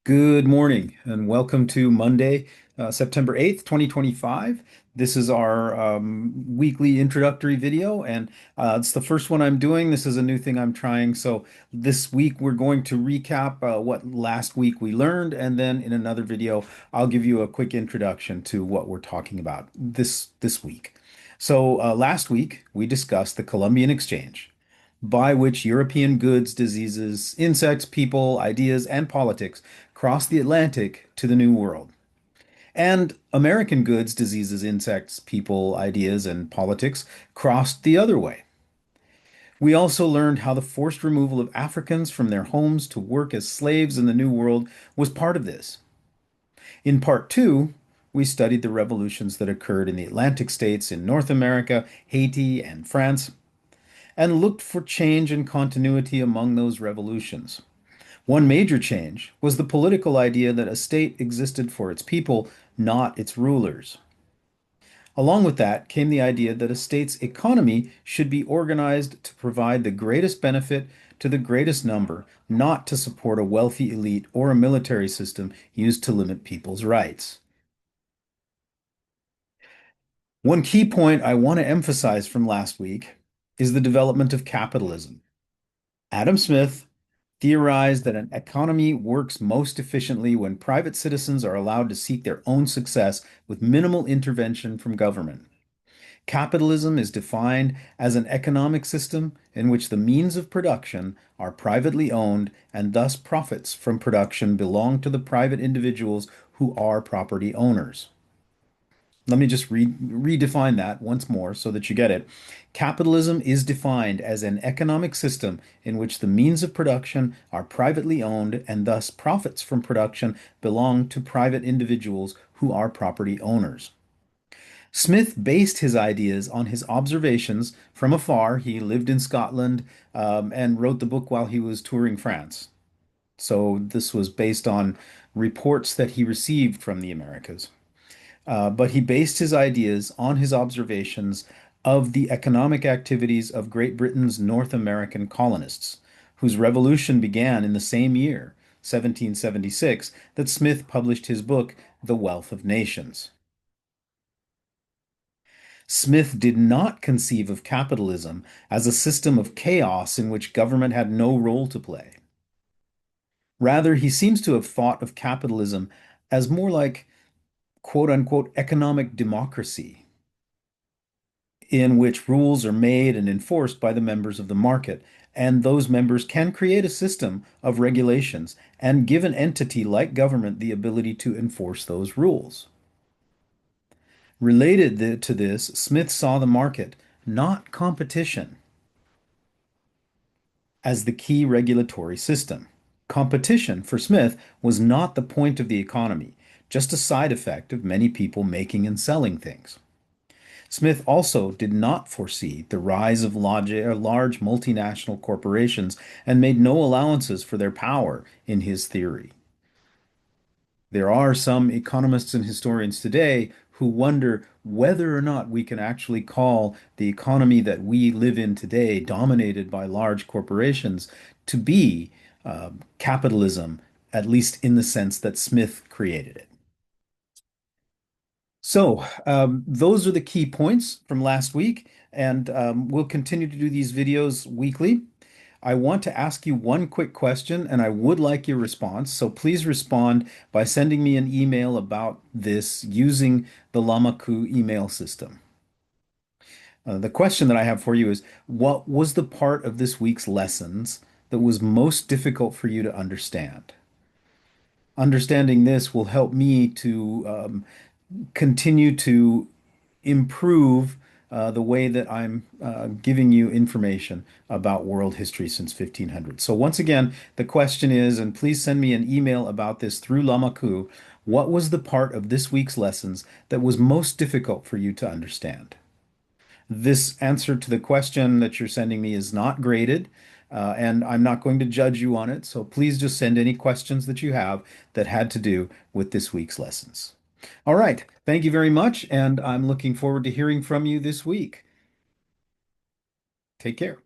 Good morning and welcome to Monday, September 8th, 2025. This is our weekly introductory video, and it's the first one I'm doing. This is a new thing I'm trying. So this week we're going to recap what last week we learned, and then in another video, I'll give you a quick introduction to what we're talking about this week. So last week we discussed the Columbian Exchange, by which European goods, diseases, insects, people, ideas, and politics crossed the Atlantic to the New World. And American goods, diseases, insects, people, ideas, and politics crossed the other way. We also learned how the forced removal of Africans from their homes to work as slaves in the New World was part of this. In part two, we studied the revolutions that occurred in the Atlantic states in North America, Haiti, and France, and looked for change and continuity among those revolutions. One major change was the political idea that a state existed for its people, not its rulers. Along with that came the idea that a state's economy should be organized to provide the greatest benefit to the greatest number, not to support a wealthy elite or a military system used to limit people's rights. One key point I want to emphasize from last week is the development of capitalism. Adam Smith theorized that an economy works most efficiently when private citizens are allowed to seek their own success with minimal intervention from government. Capitalism is defined as an economic system in which the means of production are privately owned and thus profits from production belong to the private individuals who are property owners. Let me just redefine that once more so that you get it. Capitalism is defined as an economic system in which the means of production are privately owned and thus profits from production belong to private individuals who are property owners. Smith based his ideas on his observations from afar. He lived in Scotland and wrote the book while he was touring France. So this was based on reports that he received from the Americas. But he based his ideas on his observations of the economic activities of Great Britain's North American colonists, whose revolution began in the same year, 1776, that Smith published his book, The Wealth of Nations. Smith did not conceive of capitalism as a system of chaos in which government had no role to play. Rather, he seems to have thought of capitalism as more like quote unquote economic democracy, in which rules are made and enforced by the members of the market, and those members can create a system of regulations and give an entity like government the ability to enforce those rules. Related to this, Smith saw the market, not competition, as the key regulatory system. Competition, for Smith, was not the point of the economy, just a side effect of many people making and selling things. Smith also did not foresee the rise of large multinational corporations and made no allowances for their power in his theory. There are some economists and historians today who wonder whether or not we can actually call the economy that we live in today, dominated by large corporations, to be capitalism, at least in the sense that Smith created it. So, those are the key points from last week, and we'll continue to do these videos weekly. I want to ask you one quick question, and I would like your response. So please respond by sending me an email about this using the Lamaku email system. The question that I have for you is, what was the part of this week's lessons that was most difficult for you to understand? Understanding this will help me to continue to improve the way that I'm giving you information about world history since 1500. So once again, the question is, and please send me an email about this through Lamaku, what was the part of this week's lessons that was most difficult for you to understand? This answer to the question that you're sending me is not graded, and I'm not going to judge you on it. So please just send any questions that you have that had to do with this week's lessons. All right. Thank you very much, and I'm looking forward to hearing from you this week. Take care.